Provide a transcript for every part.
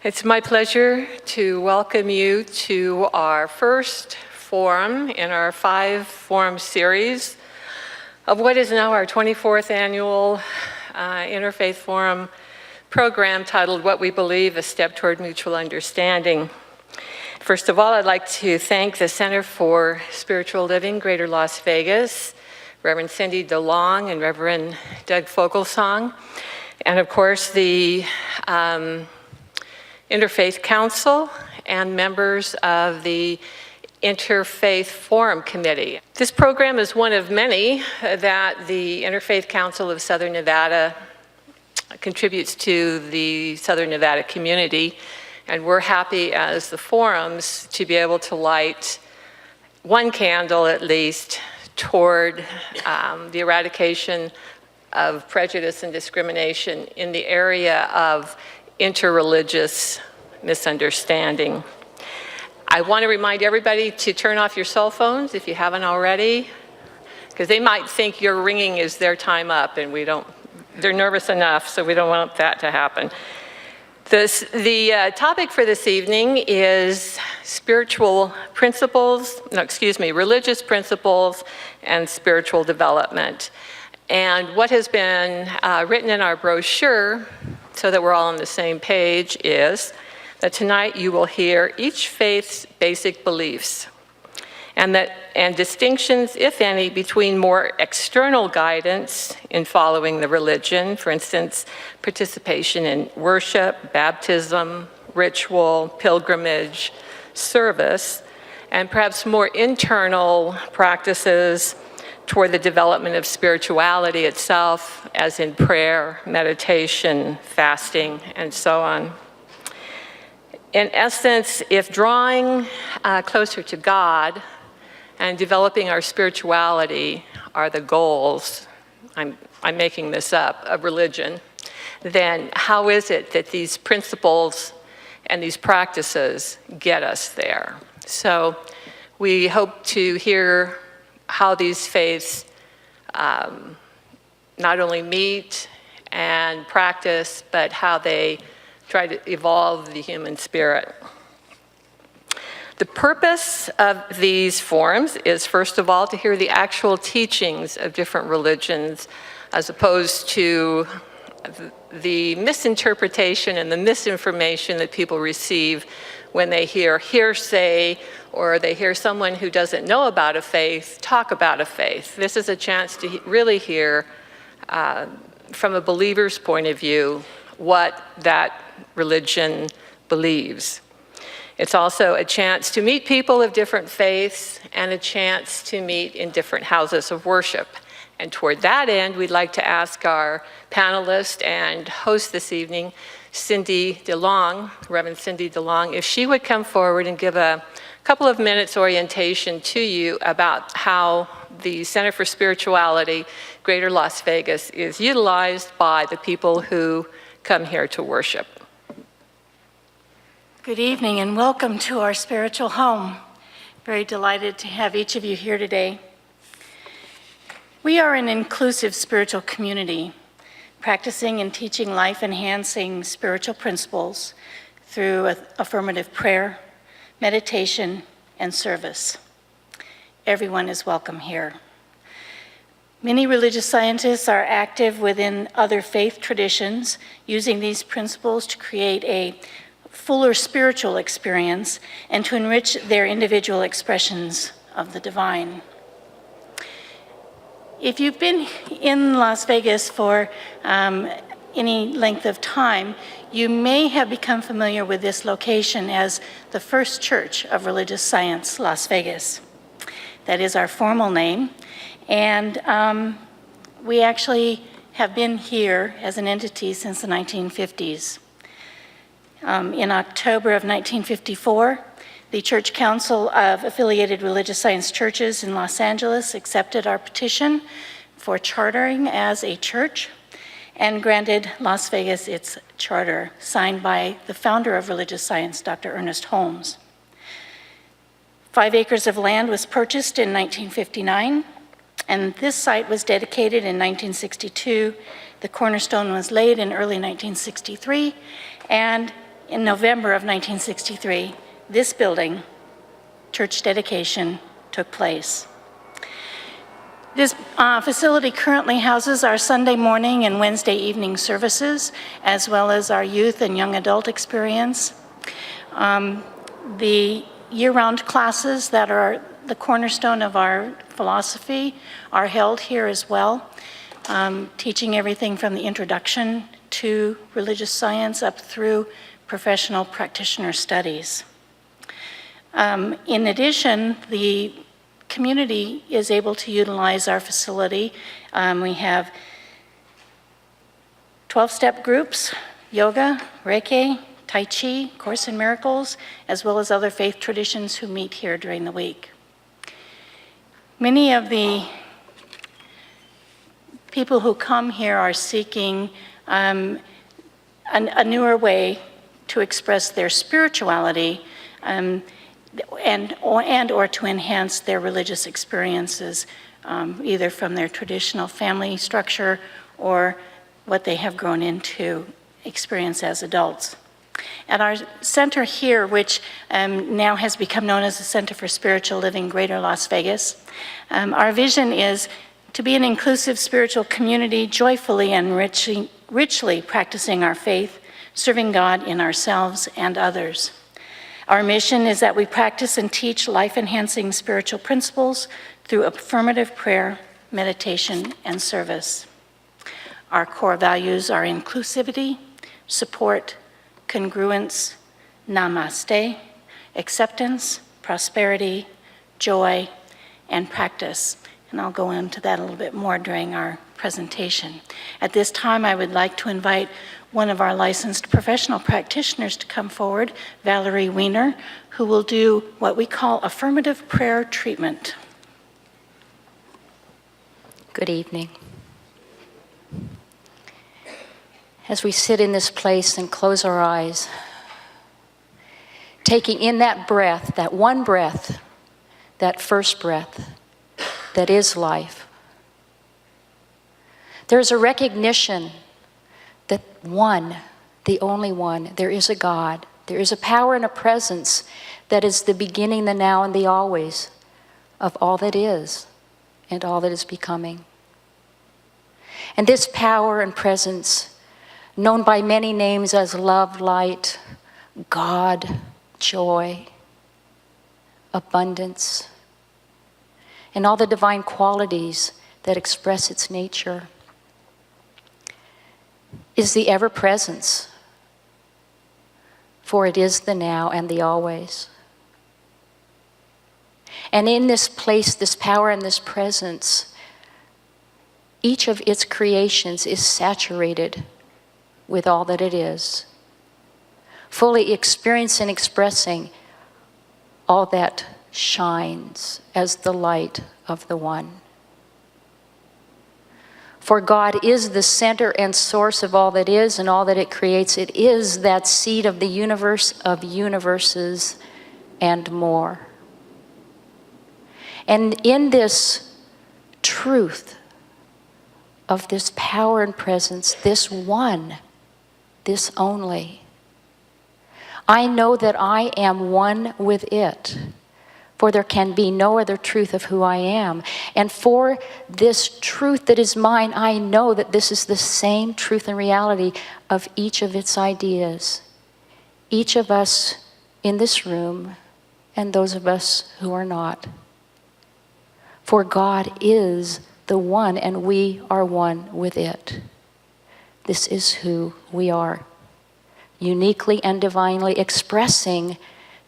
It's my pleasure to welcome you to our first forum in our 5-forum series of what is now our 24th annual Interfaith Forum program titled What We Believe, A Step Toward Mutual Understanding. First of all, I'd like to thank the Center for Spiritual Living, Greater Las Vegas, Reverend Cyndi DeLong and Reverend Doug Fogelsong, and of course the Interfaith Council and members of the Interfaith Forum Committee. This program is one of many that the Interfaith Council of Southern Nevada contributes to the Southern Nevada community, and we're happy as the forums to be able to light one candle at least toward the eradication of prejudice and discrimination in the area of interreligious misunderstanding. I want to remind everybody to turn off your cell phones if you haven't already, because they might think your ringing is their time up, and they're nervous enough, so we don't want that to happen. The topic for this evening is religious principles and spiritual development. And what has been written in our brochure, so that we're all on the same page, is that tonight you will hear each faith's basic beliefs and distinctions, if any, between more external guidance in following the religion, for instance, participation in worship, baptism, ritual, pilgrimage, service, and perhaps more internal practices toward the development of spirituality itself, as in prayer, meditation, fasting, and so on. In essence, if drawing closer to God and developing our spirituality are the goals, I'm making this up, of religion, then how is it that these principles and these practices get us there? So we hope to hear how these faiths not only meet and practice, but how they try to evolve the human spirit. The purpose of these forums is, first of all, to hear the actual teachings of different religions, as opposed to the misinterpretation and the misinformation that people receive when they hear hearsay or they hear someone who doesn't know about a faith talk about a faith. This is a chance to really hear from a believer's point of view what that religion believes. It's also a chance to meet people of different faiths and a chance to meet in different houses of worship. And toward that end, we'd like to ask our panelist and host this evening, Cyndi DeLong, Reverend Cyndi DeLong, if she would come forward and give a couple of minutes orientation to you about how the Center for Spirituality, Greater Las Vegas, is utilized by the people who come here to worship. Good evening and welcome to our spiritual home. Very delighted to have each of you here today. We are an inclusive spiritual community, practicing and teaching life-enhancing spiritual principles through affirmative prayer, meditation, and service. Everyone is welcome here. Many religious scientists are active within other faith traditions, using these principles to create a fuller spiritual experience and to enrich their individual expressions of the divine. If you've been in Las Vegas for any length of time, you may have become familiar with this location as the First Church of Religious Science, Las Vegas. That is our formal name, and we actually have been here as an entity since the 1950s. In October of 1954, the Church Council of Affiliated Religious Science Churches in Los Angeles accepted our petition for chartering as a church and granted Las Vegas its charter, signed by the founder of religious science, Dr. Ernest Holmes. 5 acres of land was purchased in 1959, and this site was dedicated in 1962. The cornerstone was laid in early 1963, and in November of 1963, this building, church dedication, took place. This facility currently houses our Sunday morning and Wednesday evening services, as well as our youth and young adult experience. The year-round classes that are the cornerstone of our philosophy are held here as well, teaching everything from the introduction to religious science up through professional practitioner studies. In addition, the community is able to utilize our facility. We have 12-step groups, yoga, Reiki, Tai Chi, Course in Miracles, as well as other faith traditions who meet here during the week. Many of the people who come here are seeking a newer way to express their spirituality and or to enhance their religious experiences, either from their traditional family structure or what they have grown into experience as adults. At our center here, which now has become known as the Center for Spiritual Living Greater Las Vegas, our vision is to be an inclusive spiritual community, joyfully and richly practicing our faith, serving God in ourselves and others. Our mission is that we practice and teach life-enhancing spiritual principles through affirmative prayer, meditation, and service. Our core values are inclusivity, support, congruence, namaste, acceptance, prosperity, joy, and practice. And I'll go into that a little bit more during our presentation. At this time, I would like to invite one of our licensed professional practitioners to come forward, Valerie Weiner, who will do what we call affirmative prayer treatment. Good evening. As we sit in this place and close our eyes, taking in that breath, that one breath, that first breath, that is life. There's a recognition that one, the only one, there is a God. There is a power and a presence that is the beginning, the now, and the always of all that is and all that is becoming. And this power and presence, known by many names as love, light, God, joy, abundance, and all the divine qualities that express its nature, is the ever-presence, for it is the now and the always. And in this place, this power and this presence, each of its creations is saturated with all that it is, fully experiencing and expressing all that shines as the light of the one. For God is the center and source of all that is and all that it creates. It is that seed of the universe, of universes, and more. And in this truth of this power and presence, this one, this only, I know that I am one with it. For there can be no other truth of who I am. And for this truth that is mine, I know that this is the same truth and reality of each of its ideas. Each of us in this room and those of us who are not. For God is the one and we are one with it. This is who we are. Uniquely and divinely expressing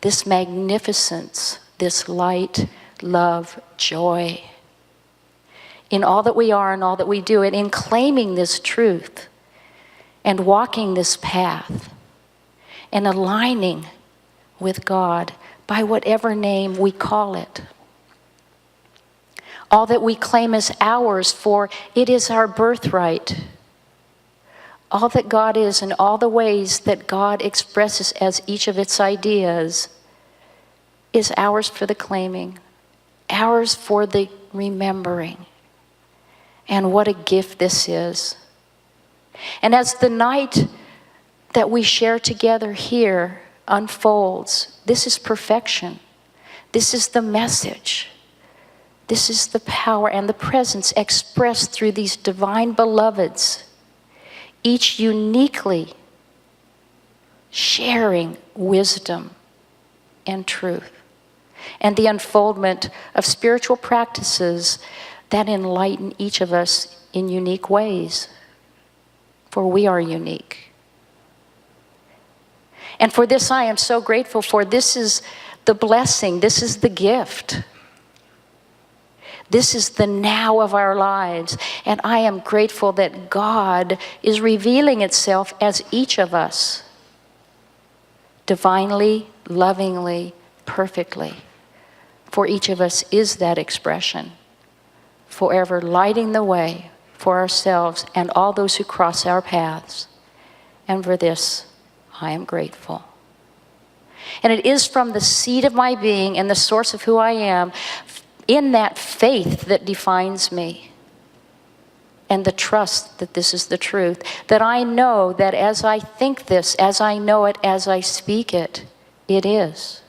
this magnificence, this light, love, joy, in all that we are and all that we do, and in claiming this truth and walking this path and aligning with God by whatever name we call it. All that we claim as ours, for it is our birthright. All that God is and all the ways that God expresses as each of its ideas is ours for the claiming, ours for the remembering. And what a gift this is. And as the night that we share together here unfolds. This is perfection. This is the message. This is the power and the presence expressed through these divine beloveds, each uniquely sharing wisdom and truth, and the unfoldment of spiritual practices that enlighten each of us in unique ways, for we are unique. And for this I am so grateful for. This is the blessing, this is the gift. This is the now of our lives, and I am grateful that God is revealing itself as each of us, divinely, lovingly, perfectly. For each of us is that expression, forever lighting the way for ourselves and all those who cross our paths. And for this, I am grateful. And it is from the seed of my being and the source of who I am, in that faith that defines me, and the trust that this is the truth, that I know that as I think this, as I know it, as I speak it, it is.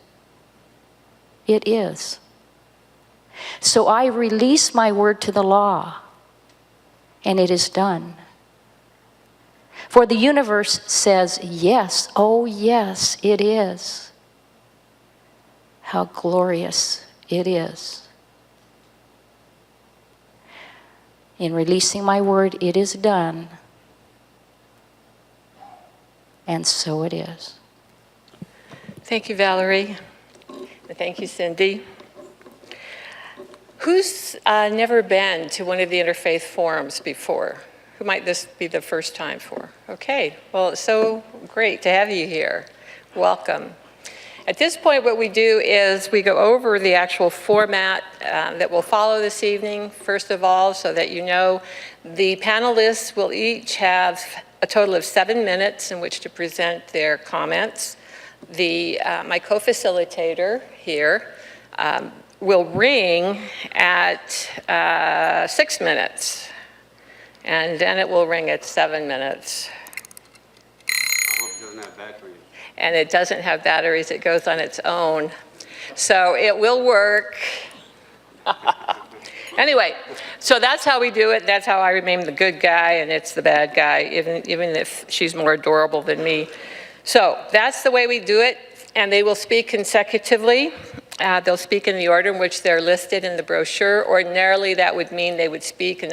It is. So I release my word to the law, and it is done. For the universe says, yes, oh yes, it is. How glorious it is. In releasing my word, it is done. And so it is. Thank you, Valerie. And thank you, Cyndi. Who's never been to one of the Interfaith forums before? Who might this be the first time for? Okay, well, it's so great to have you here. Welcome. At this point, what we do is we go over the actual format that will follow this evening, first of all, so that you know. The panelists will each have a total of 7 minutes in which to present their comments. My co-facilitator here will ring at 6 minutes, and then it will ring at 7 minutes. I hope it doesn't have batteries. And it doesn't have batteries, it goes on its own. So it will work. Anyway, so that's how we do it. That's how I remain the good guy and it's the bad guy, even if she's more adorable than me. So that's the way we do it, and they will speak consecutively. They'll speak in the order in which they're listed in the brochure. Ordinarily, that would mean they would speak in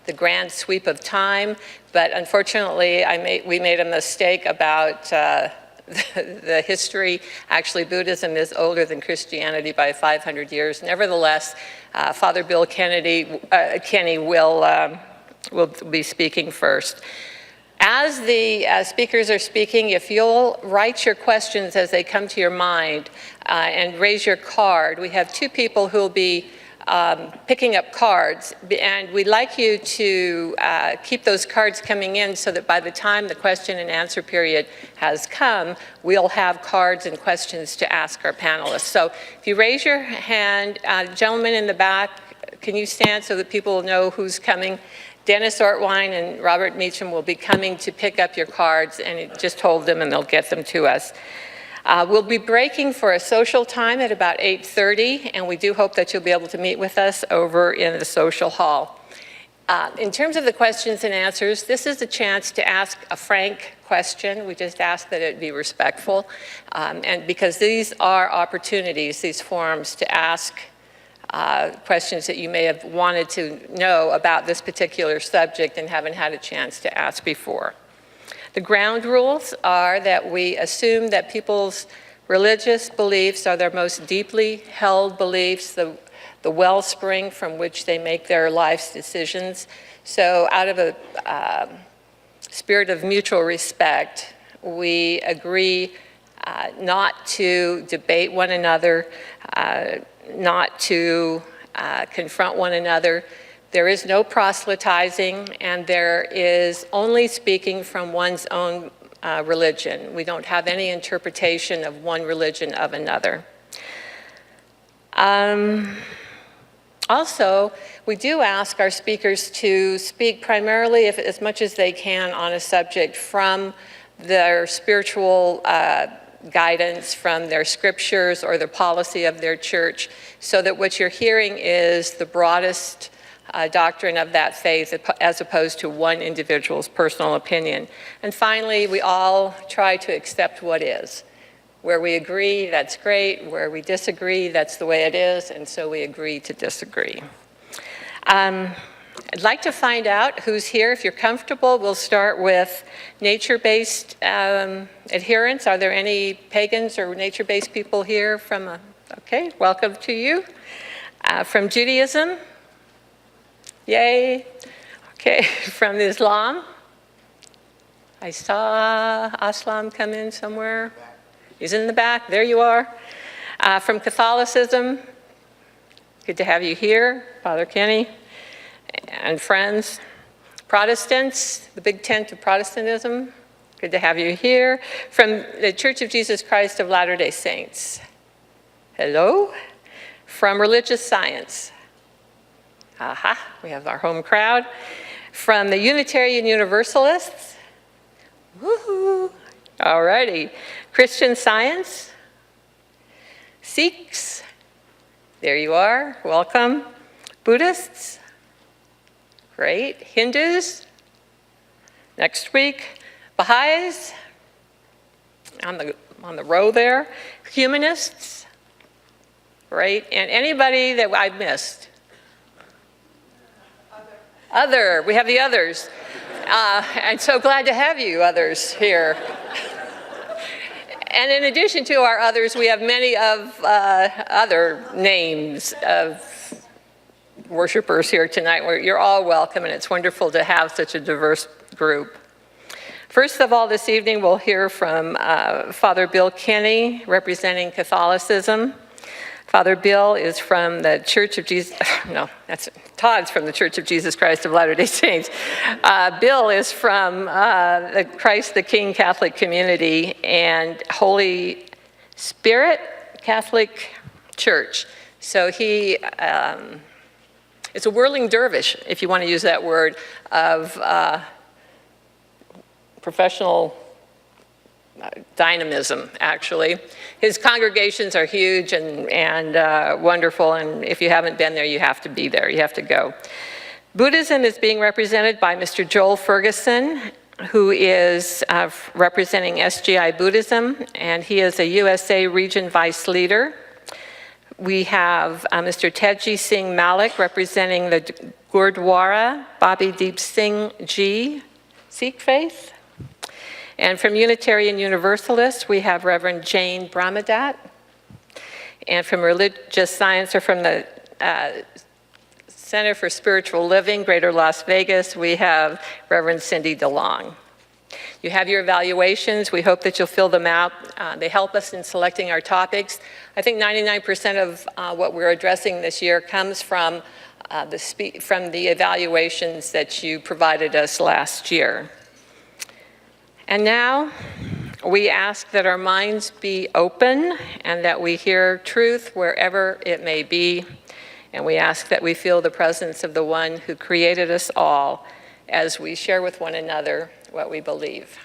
the grand sweep of time, but unfortunately, we made a mistake about the history. Actually, Buddhism is older than Christianity by 500 years. Nevertheless, Father Bill Kenny will be speaking first. As the speakers are speaking, if you'll write your questions as they come to your mind and raise your card, we have 2 people who will be picking up cards, and we'd like you to keep those cards coming in so that by the time the question and answer period has come, we'll have cards and questions to ask our panelists. So if you raise your hand, gentlemen in the back, can you stand so that people will know who's coming? Dennis Ortwine and Robert Meacham will be coming to pick up your cards, and just hold them and they'll get them to us. We'll be breaking for a social time at about 8:30, and we do hope that you'll be able to meet with us over in the social hall. In terms of the questions and answers, this is a chance to ask a frank question. We just ask that it be respectful, and because these are opportunities, these forums, to ask questions that you may have wanted to know about this particular subject and haven't had a chance to ask before. The ground rules are that we assume that people's religious beliefs are their most deeply held beliefs, the wellspring from which they make their life's decisions. So out of a spirit of mutual respect, we agree not to debate one another, not to confront one another. There is no proselytizing, and there is only speaking from one's own religion. We don't have any interpretation of one religion of another. Also, we do ask our speakers to speak primarily, as much as they can, on a subject from their spiritual guidance from their scriptures or the policy of their church, so that what you're hearing is the broadest doctrine of that faith as opposed to one individual's personal opinion. And finally, we all try to accept what is. Where we agree, that's great. Where we disagree, that's the way it is, and so we agree to disagree. I'd like to find out who's here. If you're comfortable, we'll start with nature-based adherents. Are there any pagans or nature-based people here from, okay, welcome to you. From Judaism? Yay. Okay, from Islam? I saw Aslam come in somewhere. He's in the back, there you are. From Catholicism? Good to have you here, Father Kenny and friends. Protestants, the big tent of Protestantism, good to have you here. From the Church of Jesus Christ of Latter-day Saints, hello. From Religious Science, aha, we have our home crowd. From the Unitarian Universalists, woohoo, all righty. Christian Science, Sikhs, there you are, welcome. Buddhists, great. Hindus, next week. Baha'is, on the row there. Humanists, right? And anybody that I've missed? Other, we have the others. I'm so glad to have you others here. And in addition to our others, we have many of other names of worshipers here tonight. You're all welcome, and it's wonderful to have such a diverse group. First of all, this evening we'll hear from Father Bill Kenny, representing Catholicism. Father Bill is from the Church of Jesus, no, Todd's from the Church of Jesus Christ of Latter-day Saints. Bill is from the Christ the King Catholic community and Holy Spirit Catholic Church. So he is a whirling dervish, if you want to use that word, of professional dynamism, actually. His congregations are huge and wonderful, and if you haven't been there, you have to be there. You have to go. Buddhism is being represented by Mr. Joel Ferguson, who is representing SGI Buddhism, and he is a USA region vice leader. We have Mr. Teji Singh Malik representing the Gurdwara Babi Deep Singh Ji Sikh faith. And from Unitarian Universalist, we have Reverend Jane Bramadat. And from Religious Science, or from the Center for Spiritual Living, Greater Las Vegas, we have Reverend Cyndi DeLong. You have your evaluations. We hope that you'll fill them out. They help us in selecting our topics. I think 99% of what we're addressing this year comes from the evaluations that you provided us last year. And now, we ask that our minds be open and that we hear truth wherever it may be. And we ask that we feel the presence of the one who created us all as we share with one another what we believe.